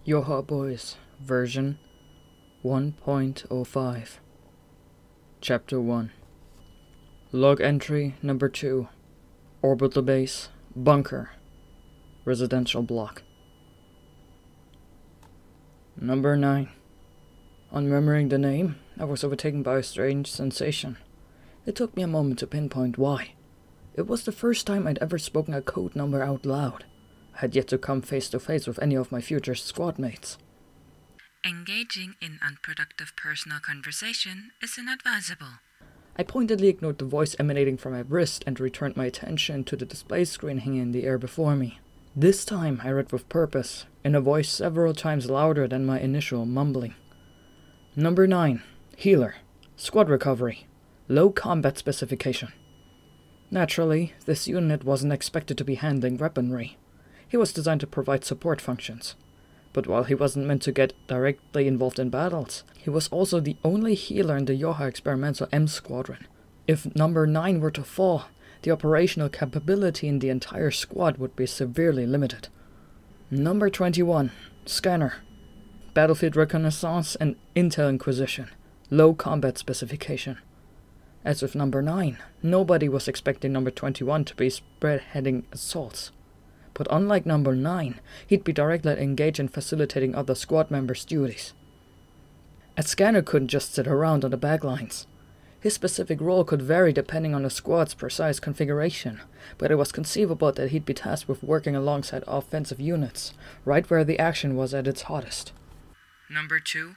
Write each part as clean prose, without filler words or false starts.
YoRHa Boys, version 1.05. Chapter 1. Log entry number 2. Orbital base, bunker, residential block. Number 9. On remembering the name, I was overtaken by a strange sensation. It took me a moment to pinpoint why. It was the first time I'd ever spoken a code number out loud. I had yet to come face to face with any of my future squad mates. Engaging in unproductive personal conversation is inadvisable. I pointedly ignored the voice emanating from my wrist and returned my attention to the display screen hanging in the air before me. This time I read with purpose, in a voice several times louder than my initial mumbling. Number 9. Healer. Squad recovery. Low combat specification. Naturally, this unit wasn't expected to be handling weaponry. He was designed to provide support functions. But while he wasn't meant to get directly involved in battles, he was also the only healer in the YoRHa experimental M Squadron. If number 9 were to fall, the operational capability in the entire squad would be severely limited. Number 21. Scanner. Battlefield reconnaissance and intel inquisition. Low combat specification. As with number 9, nobody was expecting number 21 to be spearheading assaults. But unlike number 9, he'd be directly engaged in facilitating other squad members' duties. A scanner couldn't just sit around on the backlines. His specific role could vary depending on the squad's precise configuration, but it was conceivable that he'd be tasked with working alongside offensive units, right where the action was at its hottest. Number 2.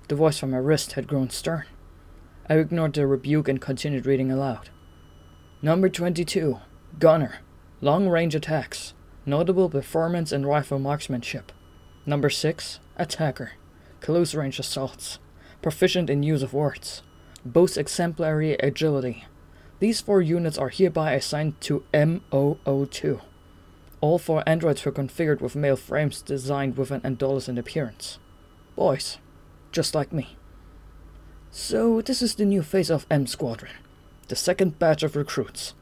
The voice from my wrist had grown stern. I ignored the rebuke and continued reading aloud. Number 22. Gunner. Long-range attacks. Notable performance in rifle marksmanship. Number 6. Attacker. Close range assaults. Proficient in use of words. Boasts exemplary agility. These 4 units are hereby assigned to M002. All 4 androids were configured with male frames designed with an adolescent appearance. Boys. Just like me. So this is the new phase of M Squadron. The second batch of recruits.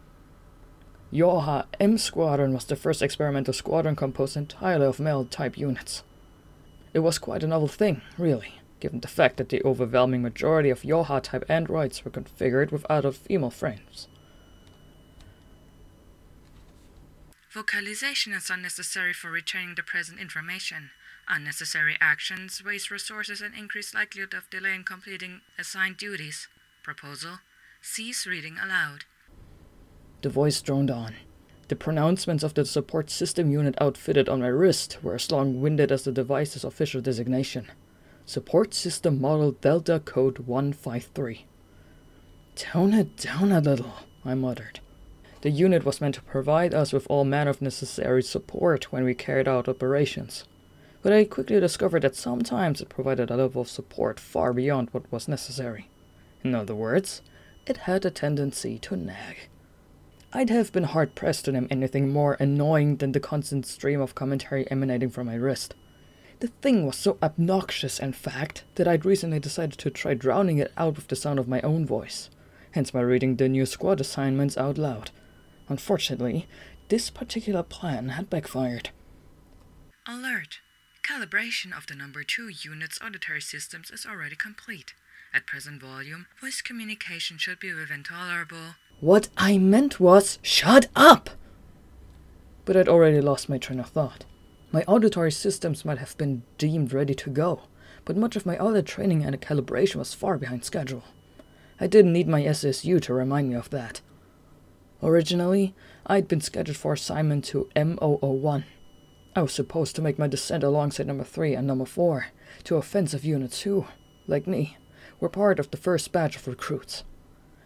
YoRHa M Squadron was the first experimental squadron composed entirely of male-type units. It was quite a novel thing, really, given the fact that the overwhelming majority of YoRHa-type androids were configured with adult female frames. Vocalization is unnecessary for returning the present information. Unnecessary actions waste resources and increase likelihood of delay in completing assigned duties. Proposal: cease reading aloud. The voice droned on. The pronouncements of the support system unit outfitted on my wrist were as long-winded as the device's official designation. Support System Model Delta Code 153. Tone it down a little, I muttered. The unit was meant to provide us with all manner of necessary support when we carried out operations. But I quickly discovered that sometimes it provided a level of support far beyond what was necessary. In other words, it had a tendency to nag. I'd have been hard-pressed to name anything more annoying than the constant stream of commentary emanating from my wrist. The thing was so obnoxious, in fact, that I'd recently decided to try drowning it out with the sound of my own voice, hence my reading the new squad assignments out loud. Unfortunately, this particular plan had backfired. Alert! Calibration of the number 2 unit's auditory systems is already complete. At present volume, voice communication should be within tolerable... What I meant was, shut up! But I'd already lost my train of thought. My auditory systems might have been deemed ready to go, but much of my other training and calibration was far behind schedule. I didn't need my SSU to remind me of that. Originally, I'd been scheduled for assignment to M001. I was supposed to make my descent alongside number 3 and number 4, two offensive units who, like me, were part of the first batch of recruits.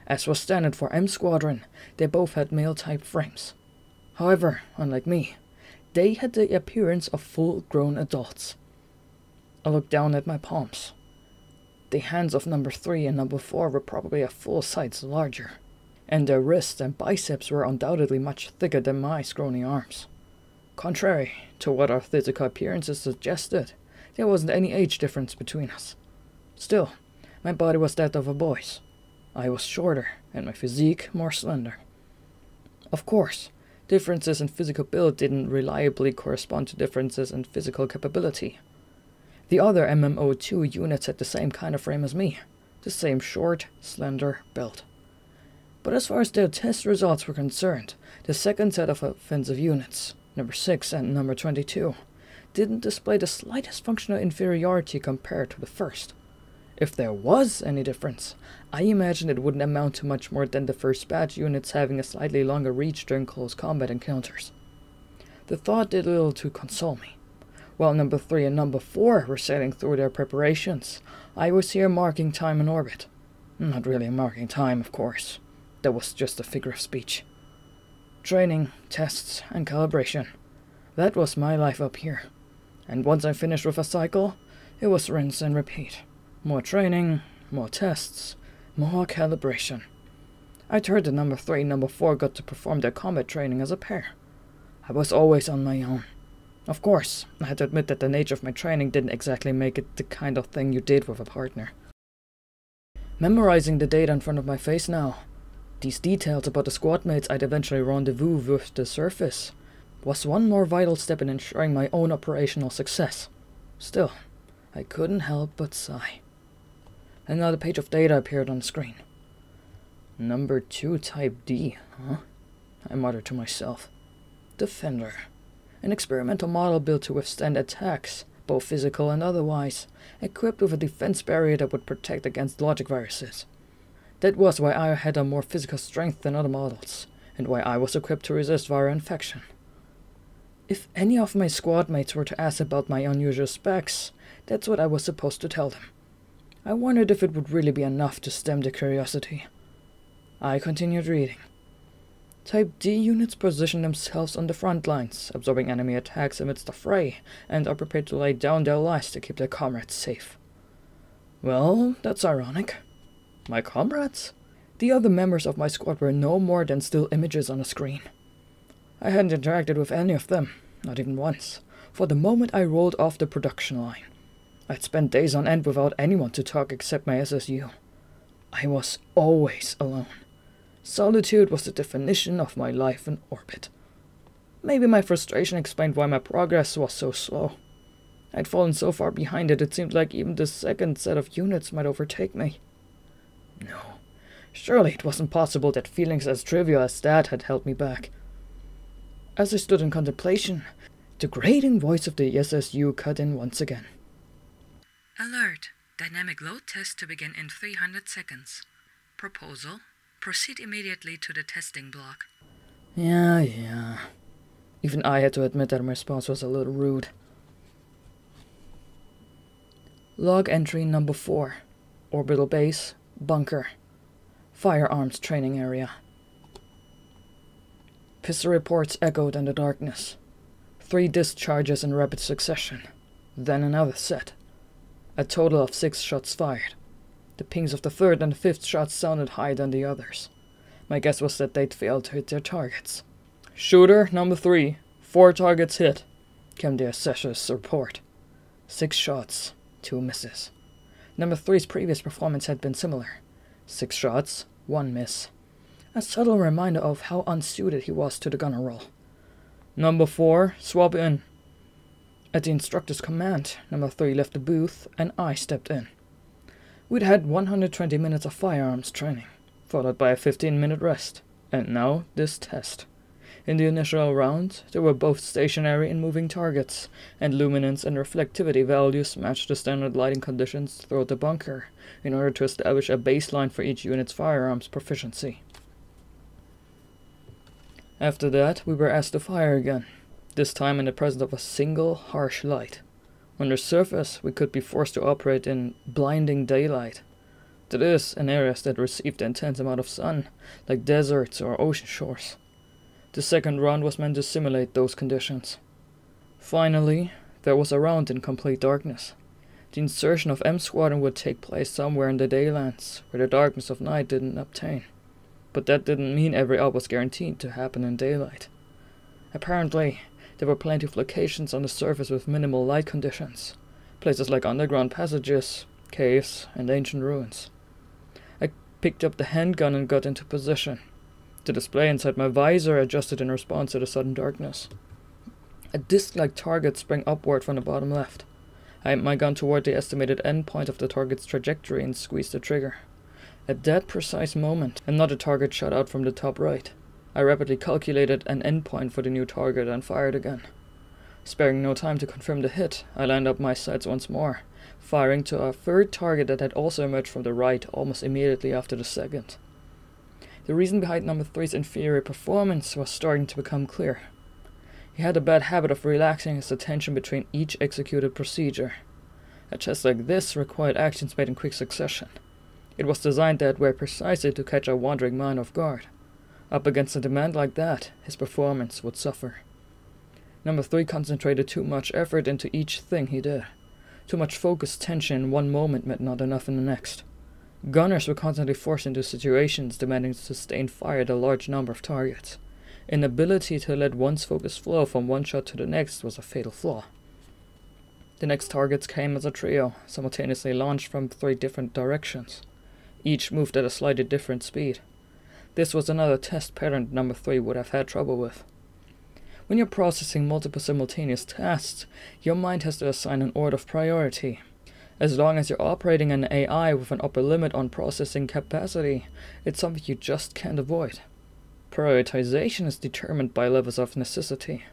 As was standard for M Squadron, they both had male-type frames. However, unlike me, they had the appearance of full-grown adults. I looked down at my palms. The hands of number 3 and number 4 were probably a full size larger, and their wrists and biceps were undoubtedly much thicker than my scrawny arms. Contrary to what our physical appearances suggested, there wasn't any age difference between us. Still, my body was that of a boy's. I was shorter, and my physique more slender. Of course, differences in physical build didn't reliably correspond to differences in physical capability. The other MMO2 units had the same kind of frame as me, the same short, slender build. But as far as their test results were concerned, the second set of offensive units, number 6 and number 22, didn't display the slightest functional inferiority compared to the first. If there was any difference, I imagine it wouldn't amount to much more than the first batch units having a slightly longer reach during close combat encounters. The thought did little to console me. While number 3 and number 4 were sailing through their preparations, I was here marking time in orbit. Not really marking time, of course. That was just a figure of speech. Training, tests, and calibration. That was my life up here. And once I finished with a cycle, it was rinse and repeat. More training, more tests, more calibration. I'd heard that number 3 and number 4 got to perform their combat training as a pair. I was always on my own. Of course, I had to admit that the nature of my training didn't exactly make it the kind of thing you did with a partner. Memorizing the data in front of my face now, these details about the squad mates I'd eventually rendezvous with the surface, was one more vital step in ensuring my own operational success. Still, I couldn't help but sigh. Another page of data appeared on the screen. Number 2 Type D, huh? I muttered to myself. Defender. An experimental model built to withstand attacks, both physical and otherwise, equipped with a defense barrier that would protect against logic viruses. That was why I had a more physical strength than other models, and why I was equipped to resist viral infection. If any of my squad mates were to ask about my unusual specs, that's what I was supposed to tell them. I wondered if it would really be enough to stem their curiosity. I continued reading. Type D units position themselves on the front lines, absorbing enemy attacks amidst the fray, and are prepared to lay down their lives to keep their comrades safe. Well, that's ironic. My comrades? The other members of my squad were no more than still images on a screen. I hadn't interacted with any of them, not even once, for the moment I rolled off the production line. I'd spent days on end without anyone to talk except my SSU. I was always alone. Solitude was the definition of my life in orbit. Maybe my frustration explained why my progress was so slow. I'd fallen so far behind that it seemed like even the second set of units might overtake me. No, surely it wasn't possible that feelings as trivial as that had held me back. As I stood in contemplation, the grating voice of the SSU cut in once again. Alert! Dynamic load test to begin in 300 seconds. Proposal: proceed immediately to the testing block. Yeah. Even I had to admit that my response was a little rude. Log entry number 4. Orbital base, bunker. Firearms training area. Pistol reports echoed in the darkness. 3 discharges in rapid succession. Then another set. A total of 6 shots fired. The pings of the 3rd and the 5th shots sounded higher than the others. My guess was that they'd failed to hit their targets. Shooter number 3. 4 targets hit, came the assessor's report. 6 shots, 2 misses. Number 3's previous performance had been similar. 6 shots, 1 miss. A subtle reminder of how unsuited he was to the gunner role. Number 4, swap in. At the instructor's command, number 3 left the booth and I stepped in. We'd had 120 minutes of firearms training, followed by a 15-minute rest, and now this test. In the initial round, there were both stationary and moving targets, and luminance and reflectivity values matched the standard lighting conditions throughout the bunker, in order to establish a baseline for each unit's firearms proficiency. After that, we were asked to fire again, this time in the presence of a single, harsh light. On the surface, we could be forced to operate in blinding daylight. That is, in areas that received an intense amount of sun, like deserts or ocean shores. The second round was meant to simulate those conditions. Finally, there was a round in complete darkness. The insertion of M Squadron would take place somewhere in the Daylands, where the darkness of night didn't obtain. But that didn't mean every op was guaranteed to happen in daylight. Apparently, there were plenty of locations on the surface with minimal light conditions, places like underground passages, caves, and ancient ruins. I picked up the handgun and got into position. The display inside my visor adjusted in response to the sudden darkness. A disc-like target sprang upward from the bottom left. I aimed my gun toward the estimated endpoint of the target's trajectory and squeezed the trigger. At that precise moment, another target shot out from the top right. I rapidly calculated an endpoint for the new target and fired again. Sparing no time to confirm the hit, I lined up my sights once more, firing to a third target that had also emerged from the right almost immediately after the second. The reason behind number 3's inferior performance was starting to become clear. He had a bad habit of relaxing his attention between each executed procedure. A test like this required actions made in quick succession. It was designed that way precisely to catch a wandering mind off guard. Up against a demand like that, his performance would suffer. Number 3 concentrated too much effort into each thing he did. Too much focused tension in one moment meant not enough in the next. Gunners were constantly forced into situations demanding sustained fire at a large number of targets. Inability to let one's focus flow from one shot to the next was a fatal flaw. The next targets came as a trio, simultaneously launched from 3 different directions. Each moved at a slightly different speed. This was another test pattern number 3 would have had trouble with. When you're processing multiple simultaneous tasks, your mind has to assign an order of priority. As long as you're operating an AI with an upper limit on processing capacity, it's something you just can't avoid. Prioritization is determined by levels of necessity.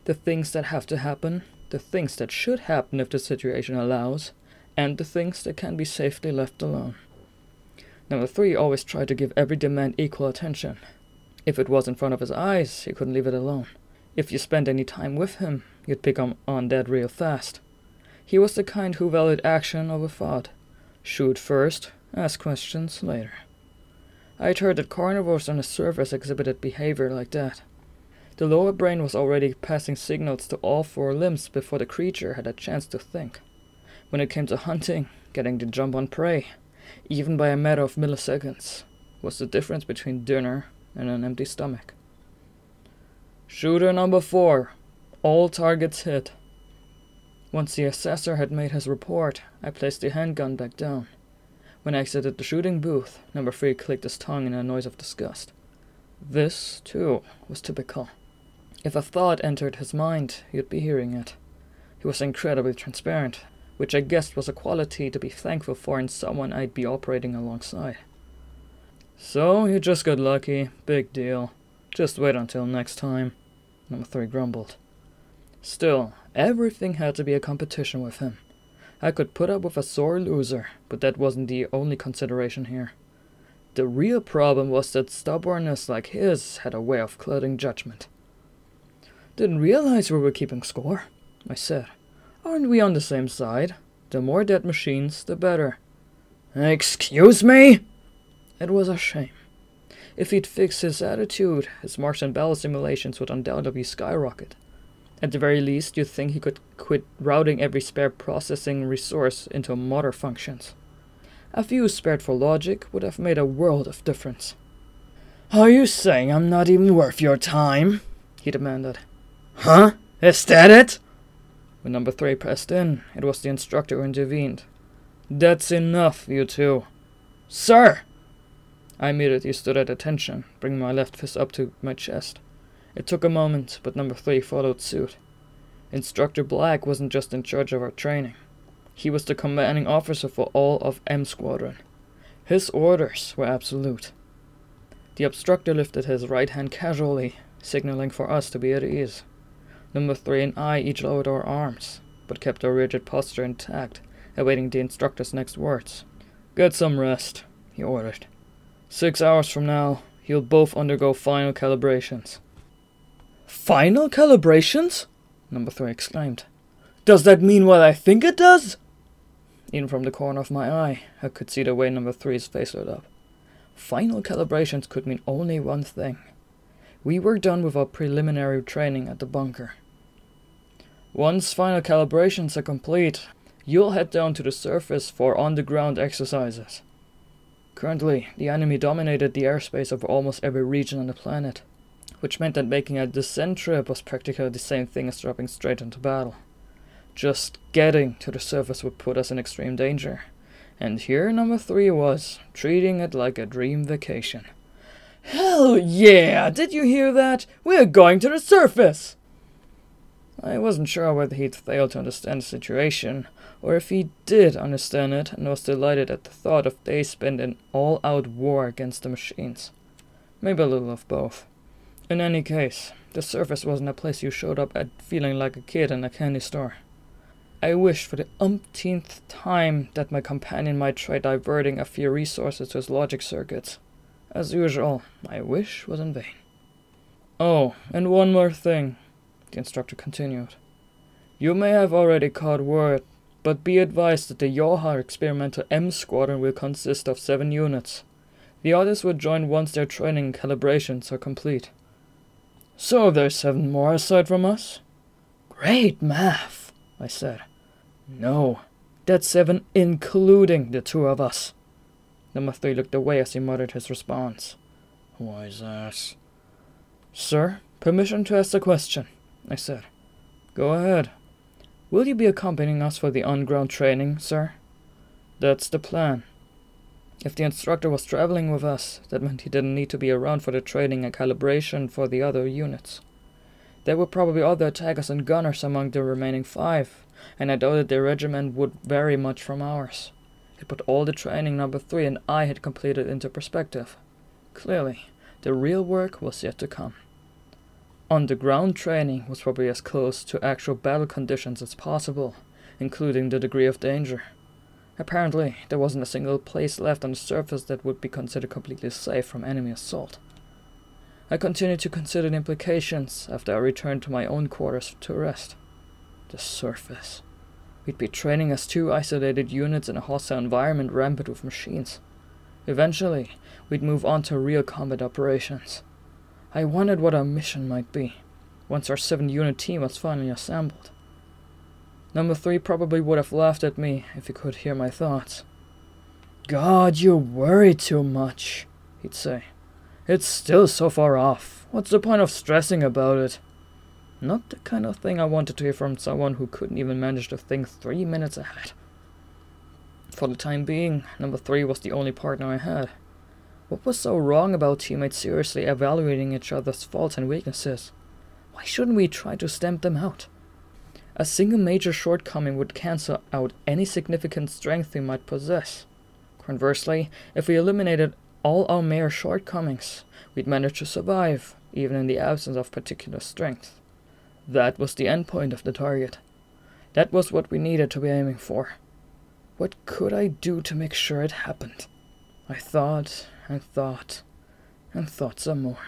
The things that have to happen, the things that should happen if the situation allows, and the things that can be safely left alone. Number 3 always tried to give every demand equal attention. If it was in front of his eyes, he couldn't leave it alone. If you spent any time with him, you'd pick him on that real fast. He was the kind who valued action over thought. Shoot first, ask questions later. I'd heard that carnivores on the surface exhibited behavior like that. The lower brain was already passing signals to all 4 limbs before the creature had a chance to think. When it came to hunting, getting the jump on prey, even by a matter of milliseconds, was the difference between dinner and an empty stomach. Shooter number 4. All targets hit. Once the assessor had made his report, I placed the handgun back down. When I exited the shooting booth, number 3 clicked his tongue in a noise of disgust. This, too, was typical. If a thought entered his mind, you'd be hearing it. He was incredibly transparent, which I guessed was a quality to be thankful for in someone I'd be operating alongside. So, you just got lucky. Big deal. Just wait until next time, number 3 grumbled. Still, everything had to be a competition with him. I could put up with a sore loser, but that wasn't the only consideration here. The real problem was that stubbornness like his had a way of clouding judgment. Didn't realize we were keeping score, I said. Aren't we on the same side? The more dead machines, the better. Excuse me? It was a shame. If he'd fixed his attitude, his marks and battle simulations would undoubtedly skyrocket. At the very least, you'd think he could quit routing every spare processing resource into motor functions. A few spared for logic would have made a world of difference. Are you saying I'm not even worth your time? He demanded. Huh? Is that it? When number 3 pressed in, it was the instructor who intervened. That's enough, you two. Sir! I immediately stood at attention, bringing my left fist up to my chest. It took a moment, but number 3 followed suit. Instructor Black wasn't just in charge of our training. He was the commanding officer for all of M Squadron. His orders were absolute. The obstructor lifted his right hand casually, signaling for us to be at ease. Number 3 and I each lowered our arms, but kept our rigid posture intact, awaiting the instructor's next words. Get some rest, he ordered. 6 hours from now, you'll both undergo final calibrations. Final calibrations? Number 3 exclaimed. Does that mean what I think it does? Even from the corner of my eye, I could see the way number 3's face lit up. Final calibrations could mean only one thing. We were done with our preliminary training at the bunker. Once final calibrations are complete, you'll head down to the surface for on-the-ground exercises. Currently, the enemy dominated the airspace of almost every region on the planet, which meant that making a descent trip was practically the same thing as dropping straight into battle. Just getting to the surface would put us in extreme danger, and here number 3 was, treating it like a dream vacation. Hell yeah! Did you hear that? We're going to the surface! I wasn't sure whether he'd failed to understand the situation, or if he did understand it and was delighted at the thought of days spent in all-out war against the machines. Maybe a little of both. In any case, the surface wasn't a place you showed up at feeling like a kid in a candy store. I wished for the umpteenth time that my companion might try diverting a few resources to his logic circuits. As usual, my wish was in vain. Oh, and one more thing, the instructor continued. You may have already caught word, but be advised that the YoRHa experimental M Squadron will consist of 7 units. The others will join once their training and calibrations are complete. So there's 7 more aside from us? Great math, I said. No, that's 7 including the 2 of us. Number 3 looked away as he muttered his response. Why's that? Sir, permission to ask a question, I said. Go ahead. Will you be accompanying us for the on-ground training, sir? That's the plan. If the instructor was traveling with us, that meant he didn't need to be around for the training and calibration for the other units. There were probably other attackers and gunners among the remaining 5, and I doubted their regiment would vary much from ours. It put all the training Number 3 and I had completed into perspective. Clearly, the real work was yet to come. On-the-ground training was probably as close to actual battle conditions as possible, including the degree of danger. Apparently, there wasn't a single place left on the surface that would be considered completely safe from enemy assault. I continued to consider the implications after I returned to my own quarters to rest. The surface. We'd be training as 2 isolated units in a hostile environment rampant with machines. Eventually, we'd move on to real combat operations. I wondered what our mission might be, once our 7-unit team was finally assembled. Number 3 probably would have laughed at me if he could hear my thoughts. God, you worry too much, he'd say. It's still so far off. What's the point of stressing about it? Not the kind of thing I wanted to hear from someone who couldn't even manage to think 3 minutes ahead. For the time being, Number 3 was the only partner I had. What was so wrong about teammates seriously evaluating each other's faults and weaknesses? Why shouldn't we try to stamp them out? A single major shortcoming would cancel out any significant strength we might possess. Conversely, if we eliminated all our mere shortcomings, we'd manage to survive, even in the absence of particular strength. That was the end point of the target. That was what we needed to be aiming for. What could I do to make sure it happened? I thought and thought and thought some more.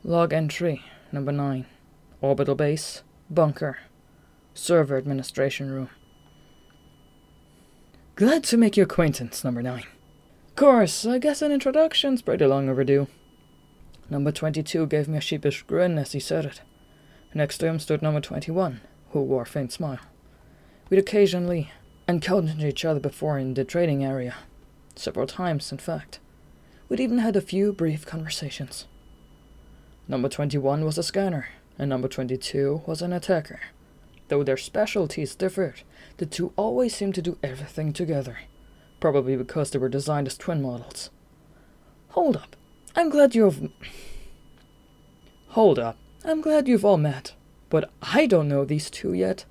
Log entry, Number 9. Orbital base, bunker, server administration room. Glad to make your acquaintance, Number 9. Course, I guess an introduction's pretty long overdue. Number 22 gave me a sheepish grin as he said it. Next to him stood Number 21, who wore a faint smile. We'd occasionally encountered each other before in the trading area. Several times, in fact. We'd even had a few brief conversations. Number 21 was a scanner, and Number 22 was an attacker. Though their specialties differed, the 2 always seemed to do everything together. Probably because they were designed as twin models. Hold up. I'm glad you've all met, but I don't know these 2 yet.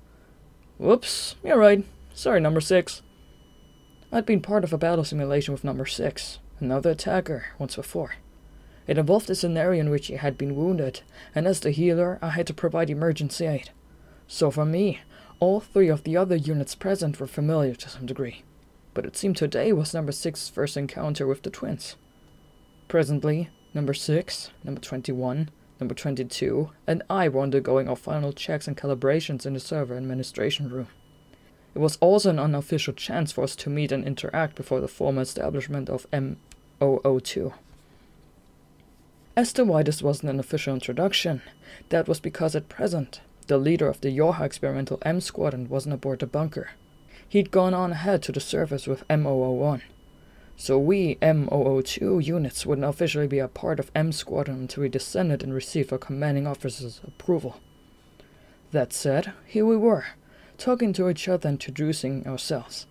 Whoops, you're right. Sorry, Number 6. I'd been part of a battle simulation with Number 6, another attacker, once before. It involved a scenario in which he had been wounded, and as the healer, I had to provide emergency aid. So for me, all 3 of the other units present were familiar to some degree. But it seemed today was Number 6's first encounter with the twins. Presently, Number 6, Number 21, Number 22, and I were undergoing our final checks and calibrations in the server administration room. It was also an unofficial chance for us to meet and interact before the formal establishment of M002. As to why this wasn't an official introduction, that was because at present, the leader of the YoRHa experimental M Squadron wasn't aboard the bunker. He'd gone on ahead to the surface with M001. So we M002 units wouldn't officially be a part of M Squadron until we descended and received our commanding officer's approval. That said, here we were, talking to each other and introducing ourselves.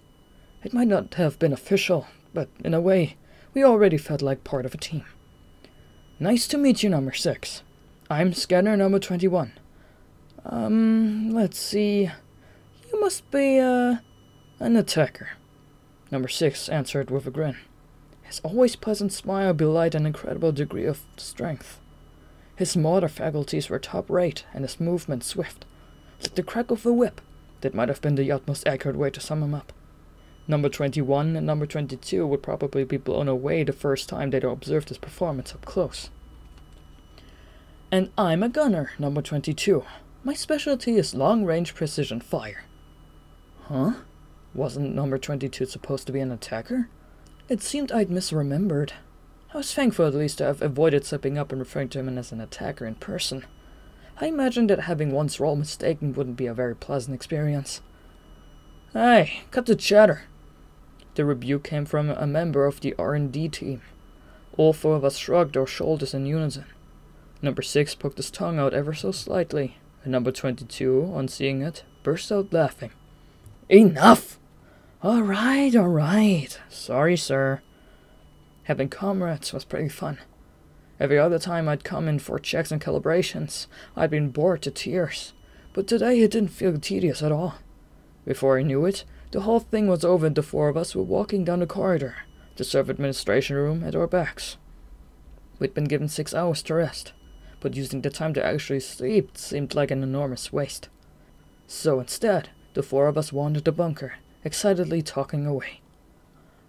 It might not have been official, but in a way, we already felt like part of a team. Nice to meet you, Number 6. I'm Scanner Number 21. Let's see. You must be, an attacker. Number 6 answered with a grin. His always pleasant smile belied an incredible degree of strength. His motor faculties were top-rate, and his movements swift, like the crack of a whip. That might have been the utmost accurate way to sum him up. Number 21 and number 22 would probably be blown away the first time they'd observed his performance up close. And I'm a gunner, number 22. My specialty is long-range precision fire. Huh? Wasn't number 22 supposed to be an attacker? It seemed I'd misremembered. I was thankful at least to have avoided slipping up and referring to him as an attacker in person. I imagined that having one's role mistaken wouldn't be a very pleasant experience. Hey, cut the chatter. The rebuke came from a member of the R&D team. All 4 of us shrugged our shoulders in unison. Number 6 poked his tongue out ever so slightly, and number 22, on seeing it, burst out laughing. Enough! Alright. Sorry, sir. Having comrades was pretty fun. Every other time I'd come in for checks and calibrations, I'd been bored to tears. But today it didn't feel tedious at all. Before I knew it, the whole thing was over and the 4 of us were walking down the corridor, the server administration room at our backs. We'd been given 6 hours to rest, but using the time to actually sleep seemed like an enormous waste. So instead, the 4 of us wandered the bunker, excitedly talking away.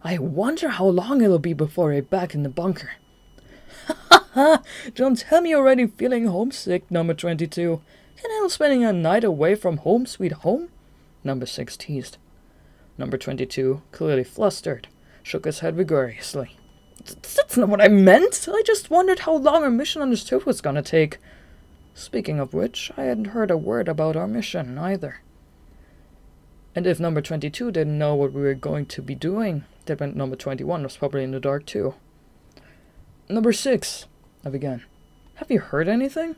I wonder how long it'll be before we're back in the bunker. Ha ha! Don't tell me you're already feeling homesick, number 22. Can handle spending a night away from home, sweet home? Number 6 teased. Number 22, clearly flustered, shook his head vigorously. That's not what I meant! I just wondered how long our mission on this trip was gonna take. Speaking of which, I hadn't heard a word about our mission, either. And if number 22 didn't know what we were going to be doing, that meant number 21 was probably in the dark too. Number 6, I began. Have you heard anything?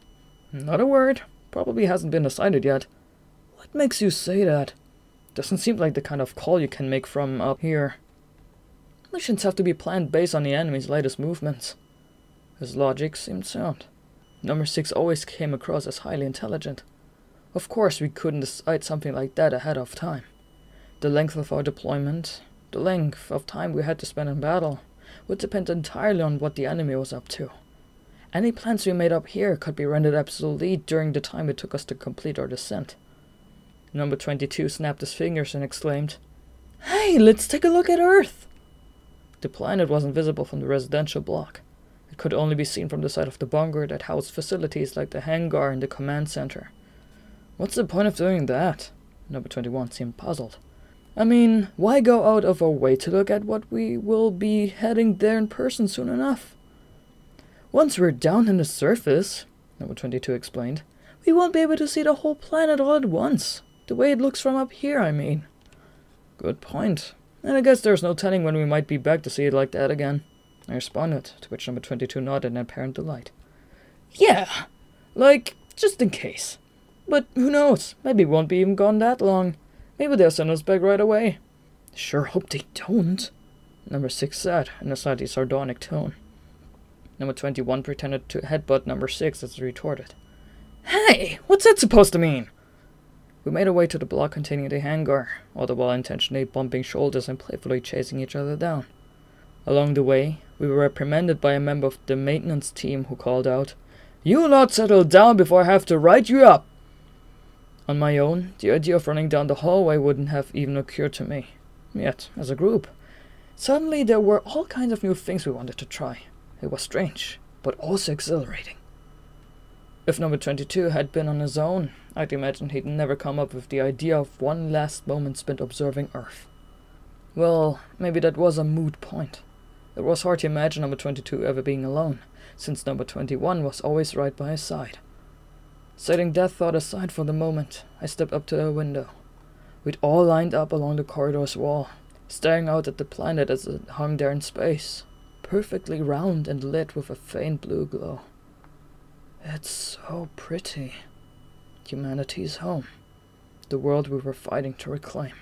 Not a word. Probably hasn't been decided yet. What makes you say that? Doesn't seem like the kind of call you can make from up here. Missions have to be planned based on the enemy's latest movements. His logic seemed sound. Number 6 always came across as highly intelligent. Of course we couldn't decide something like that ahead of time. The length of our deployment, the length of time we had to spend in battle, would depend entirely on what the enemy was up to. Any plans we made up here could be rendered obsolete during the time it took us to complete our descent. Number 22 snapped his fingers and exclaimed, Hey, let's take a look at Earth! The planet wasn't visible from the residential block. It could only be seen from the side of the bunker that housed facilities like the hangar and the command center. What's the point of doing that? Number 21 seemed puzzled. I mean, why go out of our way to look at what we will be heading there in person soon enough? Once we're down in the surface, number 22 explained, we won't be able to see the whole planet all at once. The way it looks from up here, I mean. Good point. And I guess there's no telling when we might be back to see it like that again. I responded, to which number 22 nodded in apparent delight. Yeah, like, just in case. But who knows, maybe we won't be even gone that long. Maybe they'll send us back right away. Sure hope they don't, number 6 said, in a slightly sardonic tone. Number 21 pretended to headbutt number 6 as he retorted. Hey, what's that supposed to mean? We made our way to the block containing the hangar, all the while intentionally bumping shoulders and playfully chasing each other down. Along the way, we were reprimanded by a member of the maintenance team who called out, You lot settle down before I have to write you up! On my own, the idea of running down the hallway wouldn't have even occurred to me. Yet, as a group, suddenly there were all kinds of new things we wanted to try. It was strange, but also exhilarating. If number 22 had been on his own, I'd imagine he'd never come up with the idea of one last moment spent observing Earth. Well, maybe that was a moot point. It was hard to imagine number 22 ever being alone, since number 21 was always right by his side. Setting that thought aside for the moment, I stepped up to the window. We'd all lined up along the corridor's wall, staring out at the planet as it hung there in space, perfectly round and lit with a faint blue glow. It's so pretty. Humanity's home. The world we were fighting to reclaim.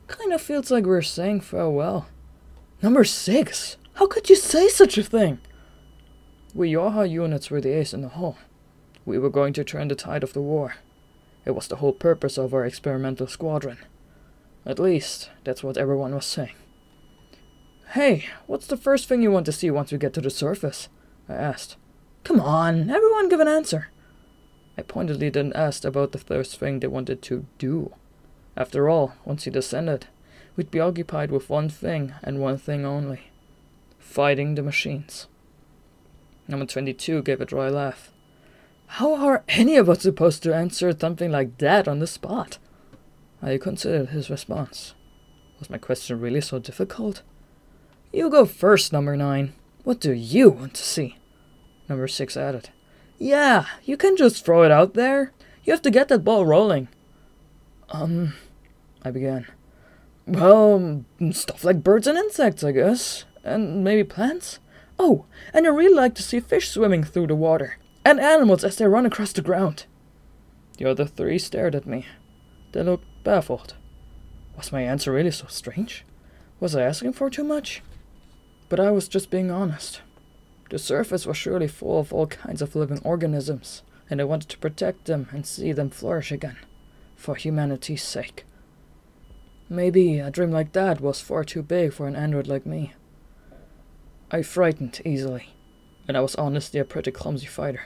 Kind of feels like we're saying farewell. Number 6! How could you say such a thing? We YoRHa units were the ace in the hole. We were going to turn the tide of the war, It was the whole purpose of our experimental squadron. At least, that's what everyone was saying. "Hey, what's the first thing you want to see once we get to the surface?" I asked. "Come on, everyone give an answer." I pointedly didn't ask about the first thing they wanted to do. After all, once he descended, we'd be occupied with one thing and one thing only: fighting the machines. Number 22 gave a dry laugh. "How are any of us supposed to answer something like that on the spot?" I considered his response. Was my question really so difficult? "You go first, number 9. What do you want to see?" Number 6 added. "Yeah, you can just throw it out there. You have to get that ball rolling." I began. "Well, stuff like birds and insects, I guess. And maybe plants. Oh, and I really like to see fish swimming through the water. And animals as they run across the ground." The other 3 stared at me. They looked baffled. Was my answer really so strange? Was I asking for too much? But I was just being honest. The surface was surely full of all kinds of living organisms, and I wanted to protect them and see them flourish again, for humanity's sake. Maybe a dream like that was far too big for an android like me. I frightened easily, and I was honestly a pretty clumsy fighter.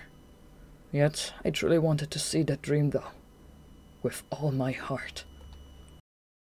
Yet I truly wanted to see that dream though, with all my heart.